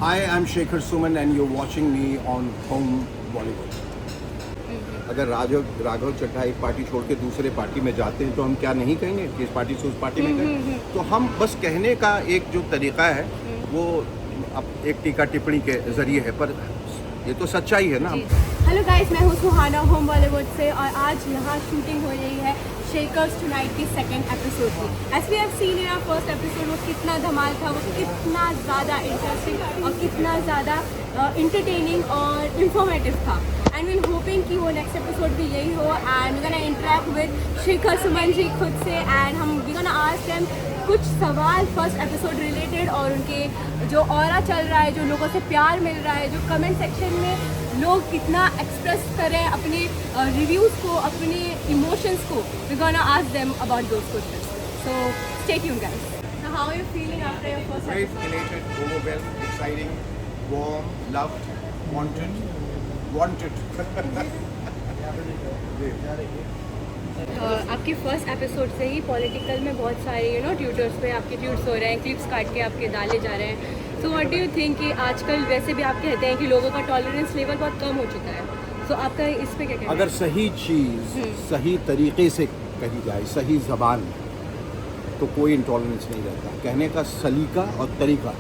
Hi, I'm Shekhar Suman and you're watching me on Home Bollywood. अगर राघव चड्ढा एक party छोड़ के दूसरे पार्टी में जाते हैं तो हम क्या नहीं कहेंगे कि इस पार्टी से उस पार्टी में गए। तो हम बस कहने का एक जो तरीका है वो अब एक टीका टिप्पणी के जरिए है, पर ये तो सच्चाई है ना। हेलो गाइस, मैं हूँ सुहाना होम बॉलीवुड से और आज यहाँ शूटिंग हो रही है शेकर्स टुनाइट की सेकंड एपिसोड की। As we have seen in our first episode, वो कितना धमाल था, वो कितना ज़्यादा इंटरेस्टिंग और कितना ज़्यादा इंटरटेनिंग और इंफॉर्मेटिव था। एंड वी होपिंग कि वो नेक्स्ट एपिसोड भी यही हो and we gonna interact with Shekhar Suman ji खुद से एंड हम वी गोना आस्क देम कुछ सवाल फर्स्ट एपिसोड रिलेटेड और उनके जो ऑरा चल रहा है, जो लोगों से प्यार मिल रहा है, जो कमेंट सेक्शन में लोग कितना एक्सप्रेस करें अपने रिव्यूज़ को, अपने इमोशंस को। We gonna ask them about those questions. So stay tuned guys. So how are you feeling after your first Great, episode? elated, overwhelmed, exciting, warm, loved, wanted. आपकी first episode से ही political में बहुत सारे Twitters पे आपके tweets हो रहे हैं, क्लिप्स काट के आपके डाले जा रहे हैं। So what do you think कि आजकल वैसे भी आप कहते हैं कि लोगों का टॉलरेंस लेवल बहुत कम हो चुका है, सो आपका इस पे क्या कहना है? अगर सही चीज़ सही तरीके से कही जाए, सही ज़बान में, तो कोई इंटॉलरेंस नहीं रहता। कहने का सलीका और तरीका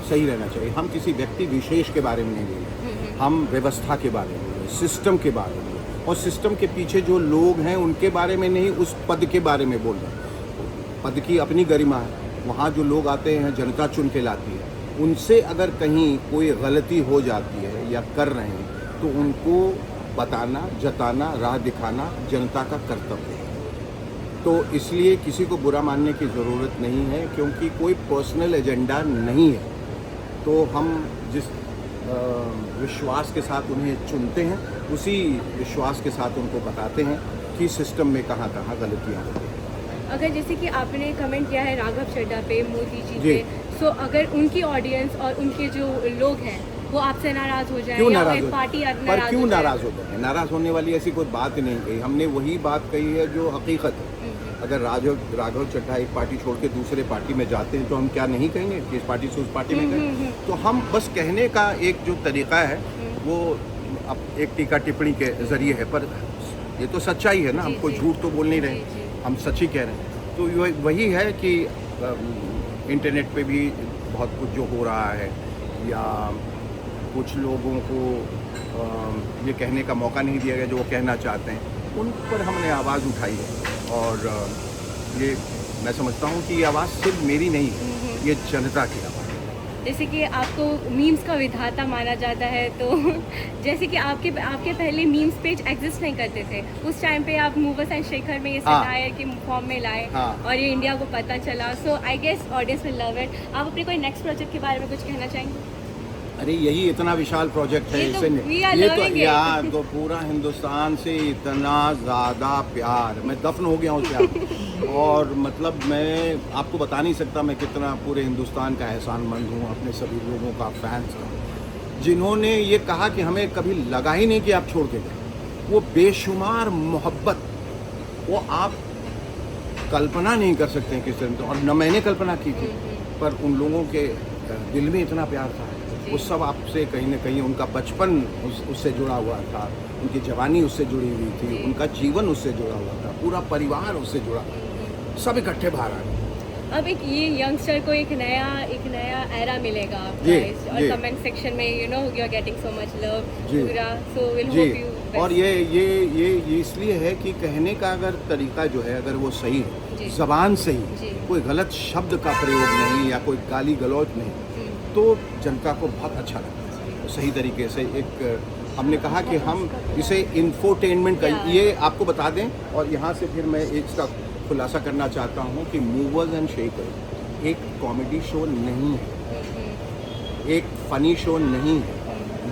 सही रहना चाहिए। हम किसी व्यक्ति विशेष के बारे में नहीं बोल रहे, हम व्यवस्था के बारे में बोल रहे, सिस्टम के बारे में, और सिस्टम के पीछे जो लोग हैं उनके बारे में नहीं, उस पद के बारे में बोल रहे हैं। पद की अपनी गरिमा है, वहाँ जो लोग आते हैं जनता चुन के लाती है, उनसे अगर कहीं कोई गलती हो जाती है या कर रहे हैं तो उनको बताना, जताना, राह दिखाना जनता का कर्तव्य है। तो इसलिए किसी को बुरा मानने की ज़रूरत नहीं है, क्योंकि कोई पर्सनल एजेंडा नहीं है। तो हम जिस विश्वास के साथ उन्हें चुनते हैं, उसी विश्वास के साथ उनको बताते हैं कि सिस्टम में कहाँ कहाँ गलतियाँ होती हैं। अगर जैसे कि आपने कमेंट किया है राघव चड्ढा पे, मोदी जी पे, सो अगर उनकी ऑडियंस और उनके जो लोग हैं वो आपसे नाराज़ हो जाए या फिर पार्टी पर क्यों नाराज़ हो जाए? नाराज़ होने वाली ऐसी कोई बात नहीं कही। हमने वही बात कही है जो हकीकत है। अगर राघव चड्ढा एक पार्टी छोड़ के दूसरे पार्टी में जाते हैं तो हम क्या नहीं कहेंगे कि इस पार्टी से उस पार्टी में गए। तो हम बस कहने का एक जो तरीका है वो अब एक टीका टिप्पणी के जरिए है, पर ये तो सच्चाई है ना। हम कोई झूठ तो बोल नहीं रहे, हम सच ही कह रहे हैं। तो वही है कि इंटरनेट पे भी बहुत कुछ जो हो रहा है, या कुछ लोगों को ये कहने का मौका नहीं दिया गया जो वो कहना चाहते हैं, उन पर हमने आवाज़ उठाई है। और ये मैं समझता हूँ कि ये आवाज़ सिर्फ मेरी नहीं है, ये जनता की आवाज़ है। जैसे कि आपको मीम्स का विधाता माना जाता है, तो जैसे कि आपके पहले मीम्स पेज एग्जिस्ट नहीं करते थे, उस टाइम पे आप मूवर्स एंड शेखर में ये सटायर के फॉर्म में लाए और ये इंडिया को पता चला। So I guess audience will love it. आप अपने कोई नेक्स्ट प्रोजेक्ट के बारे में कुछ कहना चाहेंगे? अरे यही इतना विशाल प्रोजेक्ट है, ये तो पूरा हिंदुस्तान से इतना ज़्यादा प्यार, मैं दफन हो गया हूँ उससे। और मतलब मैं आपको बता नहीं सकता मैं कितना पूरे हिंदुस्तान का एहसानमंद हूँ, अपने सभी लोगों का, फैंस का, जिन्होंने ये कहा कि हमें कभी लगा ही नहीं कि आप छोड़ के गए। वो बेशुमार मोहब्बत, वो आप कल्पना नहीं कर सकते किस तरह, और न मैंने कल्पना की थी, पर उन लोगों के दिल में इतना प्यार था। वो सब आपसे कहीं ना कहीं, उनका बचपन उससे जुड़ा हुआ था, उनकी जवानी उससे जुड़ी हुई थी, उनका जीवन उससे जुड़ा हुआ था, पूरा परिवार उससे जुड़ा हुआ था, सब इकट्ठे बाहर आ गए। अब एक ये यंगस्टर को एक नया एरा मिलेगा गाइस, और कमेंट सेक्शन में you are getting so much love पूरा, सो विल होप यू। और ये इसलिए है कि कहने का अगर तरीका जो है, अगर वो सही है, ज़बान सही, कोई गलत शब्द का प्रयोग नहीं या कोई गाली गलौज नहीं, तो जनता को बहुत अच्छा लगता है। तो सही तरीके से एक हमने कहा कि हम इसे इंफोटेनमेंट का, ये आपको बता दें, और यहाँ से फिर मैं इसका खुलासा करना चाहता हूँ कि मूवर्स एंड शेकर एक कॉमेडी शो नहीं है, एक फ़नी शो नहीं है,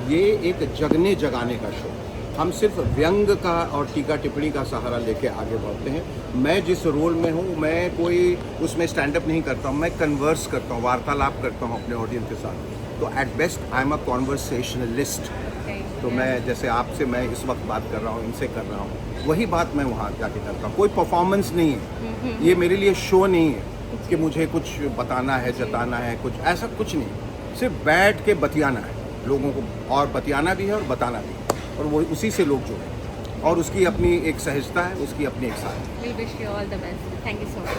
ये एक जगने जगाने का शो। हम सिर्फ व्यंग का और टीका टिप्पणी का सहारा लेके आगे बढ़ते हैं। मैं जिस रोल में हूँ, मैं कोई उसमें स्टैंड अप नहीं करता हूँ, मैं कन्वर्स करता हूँ, वार्तालाप करता हूँ अपने ऑडियंस के साथ। तो at best I am a conversationalist. तो मैं जैसे आपसे मैं इस वक्त बात कर रहा हूँ, इनसे कर रहा हूँ, वही बात मैं वहाँ जाके करता हूँ। कोई परफॉर्मेंस नहीं है, ये मेरे लिए शो नहीं है कि मुझे कुछ बताना है, जताना है, कुछ ऐसा कुछ नहीं। सिर्फ बैठ के बतियाना है लोगों को, और बतियाना भी है और बताना भी है, और वो उसी से लोग जुड़े, और उसकी अपनी एक सहजता है, उसकी अपनी एक साथ है। We wish you all the best. Thank you so much.